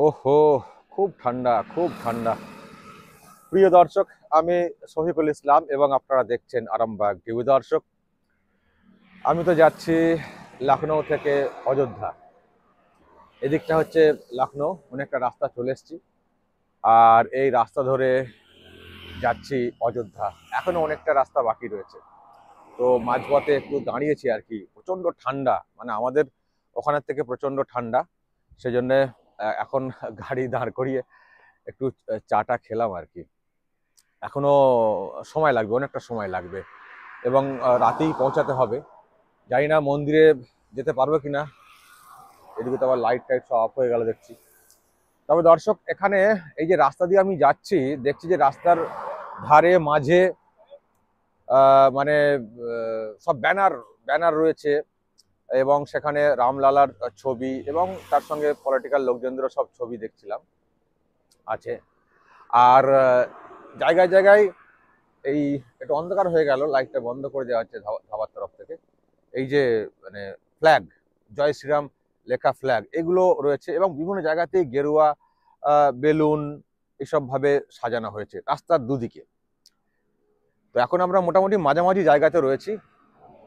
ওহো, খুব ঠান্ডা, খুব ঠান্ডা। প্রিয় দর্শক, আমি শফিকুল ইসলাম এবং আপনারা দেখছেন আরামবাগ টিভি। দর্শক, আমি তো যাচ্ছি লখনৌ থেকে অযোধ্যা। এদিকটা হচ্ছে লখনৌ, অনেকটা রাস্তা চলে এসেছি। আর এই রাস্তা ধরে যাচ্ছি অযোধ্যা। এখনো অনেকটা রাস্তা বাকি রয়েছে। তো মাঝপথে একটু দাঁড়িয়েছি আর কি। প্রচন্ড ঠান্ডা, মানে আমাদের ওখানের থেকে প্রচন্ড ঠান্ডা। সেজন্য এখন গাড়ি দাঁড় করিয়ে একটু চাটা খেলাম আর কি। এখনো সময় লাগবে, অনেকটা সময় লাগবে, এবং রাতেই পৌঁছাতে হবে। জানি না মন্দিরে যেতে পারবো কিনা। এদিকে তো আবার লাইট টাইট সব অফ হয়ে গেল দেখছি। তবে দর্শক, এখানে এই যে রাস্তা দিয়ে আমি যাচ্ছি, দেখছি যে রাস্তার ধারে মাঝে মানে সব ব্যানার ব্যানার রয়েছে, এবং সেখানে রামলালার ছবি এবং তার সঙ্গে পলিটিক্যাল লোকজনদেরও সব ছবি দেখছিলাম আছে। আর জায়গায় জায়গায় এই একটু অন্ধকার হয়ে গেল, লাইটটা বন্ধ করে দেওয়া হচ্ছে ধাবার তরফ থেকে। এই যে মানে ফ্ল্যাগ, জয় শ্রীরাম লেখা ফ্ল্যাগ, এগুলো রয়েছে, এবং বিভিন্ন জায়গাতেই গেরুয়া বেলুন এসব ভাবে সাজানো হয়েছে রাস্তার দুদিকে। তো এখন আমরা মোটামুটি মাঝামাঝি জায়গাতে রয়েছি।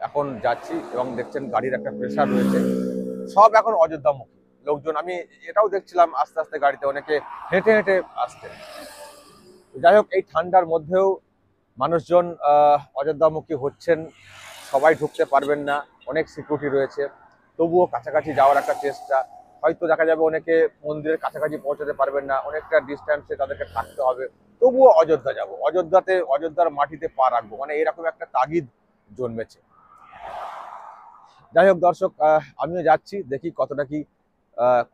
এখন যাচ্ছি, এবং দেখছেন গাড়ির একটা প্রেসার রয়েছে। সব এখন অযোধ্যামুখী লোকজন। আমি এটাও দেখছিলাম আস্তে আস্তে গাড়িতে অনেকে হেঁটে হেঁটে আসছে। যাই হোক, এই ঠান্ডার মধ্যেও মানুষজন অযোধ্যামুখী হচ্ছেন। সবাই ঢুকতে পারবেন না, অনেক সিকিউরিটি রয়েছে। তবুও কাছাকাছি যাওয়ার একটা চেষ্টা। হয়তো দেখা যাবে অনেকে মন্দিরের কাছাকাছি পৌঁছাতে পারবেন না, অনেকটা ডিস্ট্যান্সে তাদেরকে থাকতে হবে। তবুও অযোধ্যা যাব, অযোধ্যার মাটিতে পা রাখবো, মানে এরকম একটা তাগিদ জন্মেছে। যাই হোক দর্শক, আমিও যাচ্ছি, দেখি কতটা কি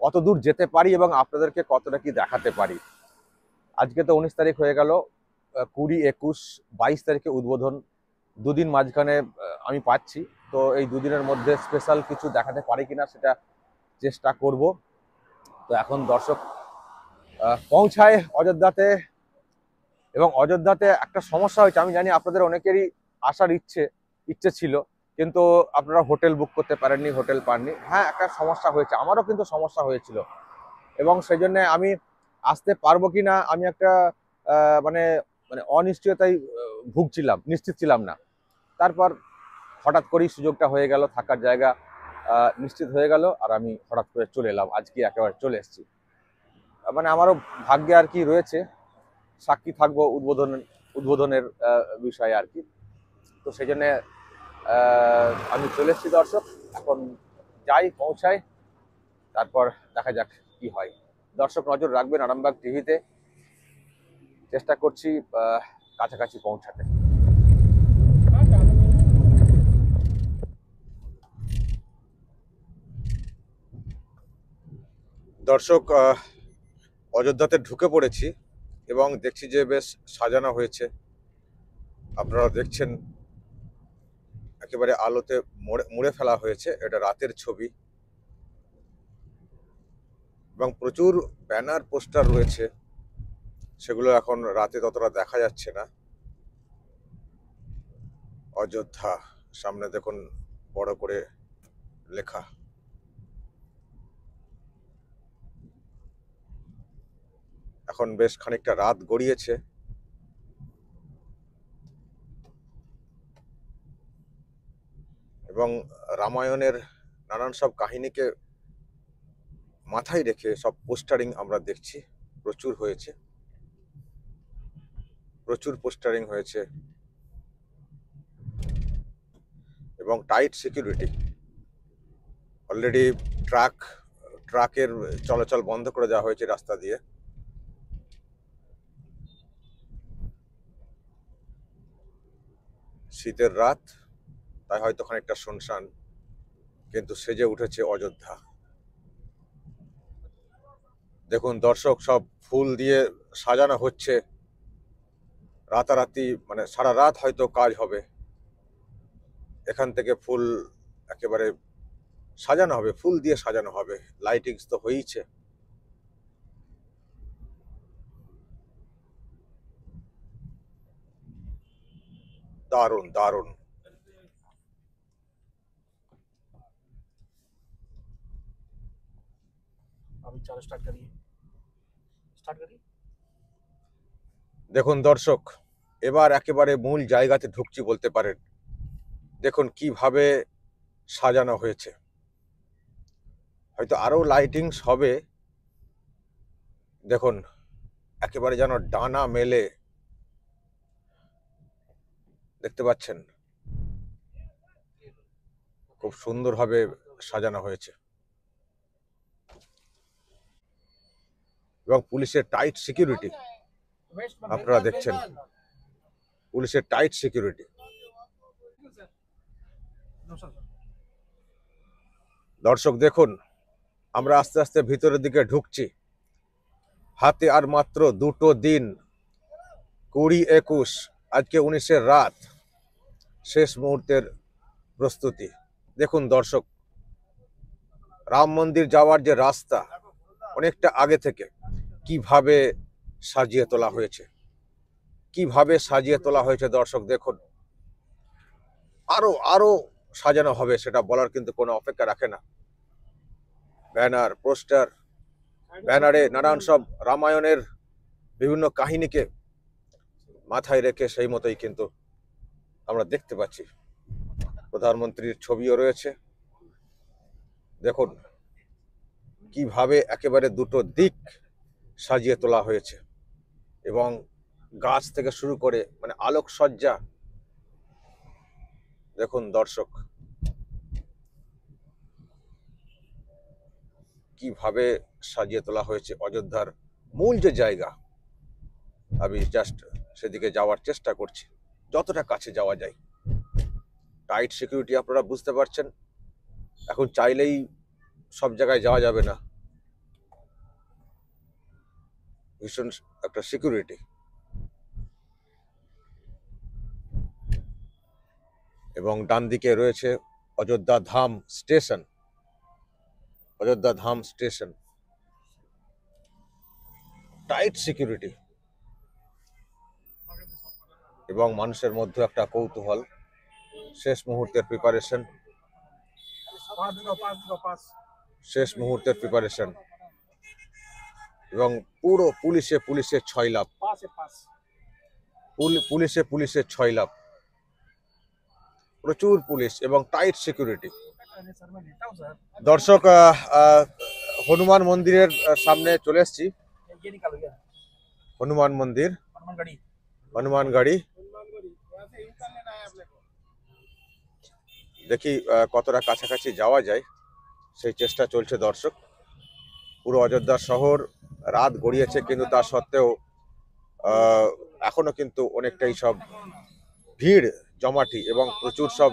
কত দূর যেতে পারি এবং আপনাদেরকে কতটা কি দেখাতে পারি। আজকে তো 19 তারিখ হয়ে গেল, 20, 21, 22 তারিখে উদ্বোধন। দুদিন মাঝখানে আমি পাচ্ছি। তো এই দুদিনের মধ্যে স্পেশাল কিছু দেখাতে পারি কিনা সেটা চেষ্টা করব। তো এখন দর্শক পৌঁছায় অযোধ্যাতে। এবং অযোধ্যাতে একটা সমস্যা হয়েছে, আমি জানি আপনাদের অনেকেরই আসার ইচ্ছে ছিল, কিন্তু আপনারা হোটেল বুক করতে পারেননি, হোটেল পাননি। হ্যাঁ, একটা সমস্যা হয়েছে, আমারও কিন্তু সমস্যা হয়েছিল, এবং সেই জন্য আমি আসতে পারবো কিনা আমি একটা মানে মানে অনিশ্চয়তায় ভুগছিলাম, নিশ্চিত ছিলাম না। তারপর হঠাৎ করেই সুযোগটা হয়ে গেল, থাকার জায়গা নিশ্চিত হয়ে গেল, আর আমি হঠাৎ করে চলে এলাম, আজকে একেবারে চলে এসেছি। মানে আমারও ভাগ্যে আর কি রয়েছে, সাক্ষী থাকবো উদ্বোধনের বিষয়ে আর কি। তো সেই জন্য আমি চলে এসেছি দর্শক। এখন যাই, পৌঁছাই, তারপর দেখা যাক কি হয়। দর্শক নজর রাখবেন আরামবাগ টিভিতে। চেষ্টা করছি কাছাকাছি পৌঁছাতে। দর্শক, অযোধ্যাতে ঢুকে পড়েছি, এবং দেখছি যে বেশ সাজানো হয়েছে। আপনারা দেখছেন একেবারে আলোতে মুড়ে ফেলা হয়েছে। এটা রাতের ছবি, এবং প্রচুর ব্যানার পোস্টার রয়েছে। সেগুলো এখন রাতে ততটা দেখা যাচ্ছে না। অযোধ্যা সামনে দেখুন বড় করে লেখা। এখন বেশ খানিকটা রাত গড়িয়েছে, এবং রামায়ণের নানান সব কাহিনীকে মাথায় রেখে সব পোস্টারিং আমরা দেখছি। প্রচুর হয়েছে, প্রচুর পোস্টারিং হয়েছে, এবং টাইট সিকিউরিটি। অলরেডি ট্রাকের চলাচল বন্ধ করে দেওয়া হয়েছে রাস্তা দিয়ে। শীতের রাত, তাই হয়তো খানিকটা শুনশান, কিন্তু সেজে উঠেছে অযোধ্যা। দেখুন দর্শক, সব ফুল দিয়ে সাজানো হচ্ছে। রাতারাতি, মানে সারা রাত হয়তো কাজ হবে। এখান থেকে ফুল একেবারে সাজানো হবে, ফুল দিয়ে সাজানো হবে। লাইটিংস তো হয়েইছে। দারুণ দারুণ। अभी चार्ज स्टार्ट करिए। দেখুন দর্শক, এবার একেবারে মূল জায়গাতে ঢুকছি বলতে পারেন। দেখুন কিভাবে সাজানো হয়েছে। হয়তো আরো লাইটিংস হবে। দেখুন একেবারে যেন ডানা মেলে, দেখতে পাচ্ছেন খুব সুন্দরভাবে সাজানো হয়েছে এবং পুলিশের টাইট সিকিউরিটি আপনারা দেখছেন, পুলিশের টাইট সিকিউরিটি। দর্শক দেখুন, আমরা আস্তে আস্তে ভিতরের দিকে ঢুকছি। হাতে আর মাত্র 2টো দিন, 20-21, আজকে 19-এর রাত, শেষ মুহূর্তের প্রস্তুতি। দেখুন দর্শক, রাম মন্দির যাওয়ার যে রাস্তা অনেকটা আগে থেকে কিভাবে সাজিয়ে তোলা হয়েছে, কিভাবে সাজিয়ে তোলা হয়েছে দর্শক দেখুন। আরো আরো সাজানো হবে, সেটা বলার কিন্তু কোনো অপেক্ষা রাখে না। ব্যানার, পোস্টার, ব্যানারে নানান সব রামায়ণের বিভিন্ন কাহিনীকে মাথায় রেখে সেই মতোই কিন্তু আমরা দেখতে পাচ্ছি। প্রধানমন্ত্রীর ছবিও রয়েছে। দেখুন কিভাবে একেবারে 2টো দিক সাজিয়ে তোলা হয়েছে এবং গাছ থেকে শুরু করে মানে আলোকসজ্জা। দেখুন দর্শক কিভাবে সাজিয়ে তোলা হয়েছে অযোধ্যার মূল যে জায়গা। আমি জাস্ট সেদিকে যাওয়ার চেষ্টা করছি যতটা কাছে যাওয়া যায়। টাইট সিকিউরিটি আপনারা বুঝতে পারছেন, এখন চাইলেই সব জায়গায় যাওয়া যাবে না, ভীষণ একটা সিকিউরিটি। এবং ডান দিকে রয়েছে অযোধ্যা ধাম স্টেশন, অযোধ্যা ধাম স্টেশন, টাইট সিকিউরিটি এবং মানুষের মধ্যে একটা কৌতূহল। শেষ মুহূর্তের প্রিপারেশন, শেষ মুহূর্তের প্রিপারেশন এবং পুরো পুলিশে পুলিশের 6 লাভ, পুলিশে পুলিশের 6 লাভ, প্রচুর পুলিশ এবং টাইট সিকিউরিটি। দর্শক হনুমান মন্দিরের সামনে চলে এসেছি। হনুমান মন্দির, হনুমান গাড়ি, দেখি কতটা কাছাকাছি যাওয়া যায় সেই চেষ্টা চলছে দর্শক। পুরো অযোধ্যা শহর রাত গড়িয়েছে, কিন্তু তা সত্ত্বেও এখনো কিন্তু অনেকটাই সব ভিড় জমাটি এবং প্রচুর সব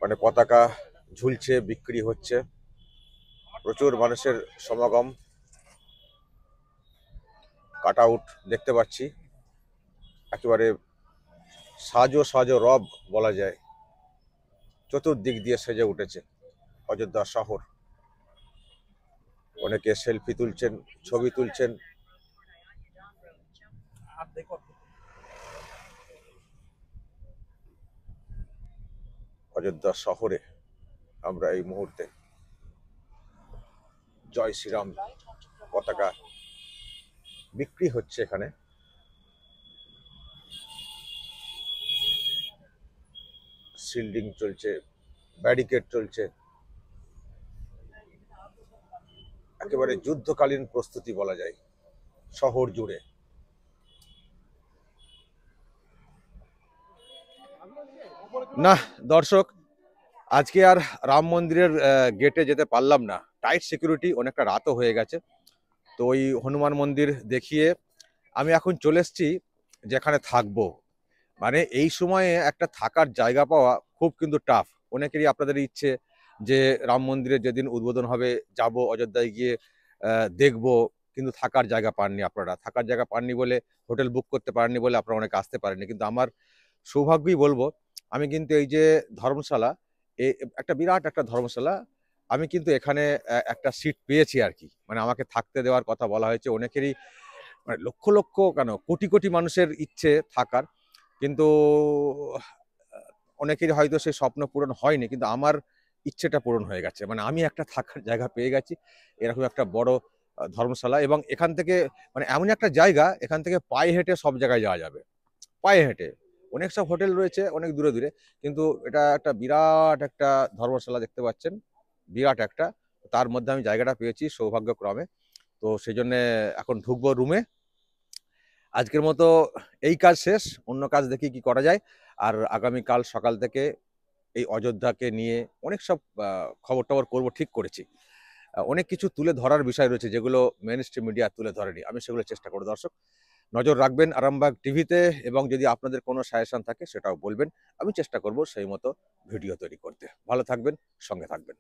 মানে পতাকা ঝুলছে, বিক্রি হচ্ছে, প্রচুর মানুষের সমাগম। কাট আউট দেখতে পাচ্ছি, একেবারে সাজো সাজো রব বলা যায়, চতুর্দিক দিয়ে সেজে উঠেছে অযোধ্যা শহর। অনেকে সেলফি তুলছেন, ছবি তুলছেন। অযোধ্যা শহরে আমরা এই মুহূর্তে জয় শ্রীরাম পতাকা বিক্রি হচ্ছে। এখানে শিল্ডিং চলছে, ব্যারিকেড চলছে, একেবারে যুদ্ধকালীন প্রস্তুতি বলা যায় শহর জুড়ে। না দর্শক, আজকে আর রাম মন্দিরের গেটে যেতে পারলাম না, টাইট সিকিউরিটি, অনেকটা রাতও হয়ে গেছে। তো ওই হনুমান মন্দির দেখিয়ে আমি এখন চলে এসেছি যেখানে থাকবো। মানে এই সময়ে একটা থাকার জায়গা পাওয়া খুব কিন্তু টাফ। অনেকেরই আপনাদের ইচ্ছে যে রাম মন্দিরের যেদিন উদ্বোধন হবে যাব অযোধ্যায় গিয়ে দেখবো, কিন্তু থাকার জায়গা পাননি আপনারা। থাকার জায়গা পাননি বলে, হোটেল বুক করতে পারেননি বলে আপনারা অনেকে আসতে পারেননি। কিন্তু আমার সৌভাগ্যই বলবো, আমি কিন্তু এই যে ধর্মশালা, একটা বিরাট একটা ধর্মশালা, আমি কিন্তু এখানে একটা সিট পেয়েছি আর কি। মানে আমাকে থাকতে দেওয়ার কথা বলা হয়েছে। অনেকেরই মানে লক্ষ লক্ষ কেন কোটি কোটি মানুষের ইচ্ছে থাকার, কিন্তু অনেকেরই হয়তো সেই স্বপ্ন পূরণ হয়নি, কিন্তু আমার ইচ্ছেটা পূরণ হয়ে গেছে। মানে আমি একটা থাকার জায়গা পেয়ে গেছি। এরকম একটা বড় ধর্মশালা, এবং এখান থেকে মানে এমন একটা জায়গা, এখান থেকে পায়ে হেঁটে সব জায়গায় যাওয়া যাবে, পায়ে হেঁটে। অনেক সব হোটেল রয়েছে অনেক দূরে দূরে, কিন্তু এটা একটা বিরাট একটা ধর্মশালা দেখতে পাচ্ছেন, বিরাট একটা। তার মধ্যে আমি জায়গাটা পেয়েছি সৌভাগ্যক্রমে। তো সেই জন্যে এখন ঢুকবো রুমে। আজকের মতো এই কাজ শেষ, অন্য কাজ দেখি কি করা যায়। আর আগামীকাল সকাল থেকে এই অযোধ্যাকে নিয়ে অনেক সব খবর টবর করবো, ঠিক করেছি। অনেক কিছু তুলে ধরার বিষয় রয়েছে যেগুলো মেন স্ট্রিম মিডিয়া তুলে ধরেনি, আমি সেগুলো চেষ্টা করব। দর্শক নজর রাখবেন আরামবাগ টিভিতে, এবং যদি আপনাদের কোনো সাজেশন থাকে সেটাও বলবেন, আমি চেষ্টা করব সেই মতো ভিডিও তৈরি করতে। ভালো থাকবেন, সঙ্গে থাকবেন।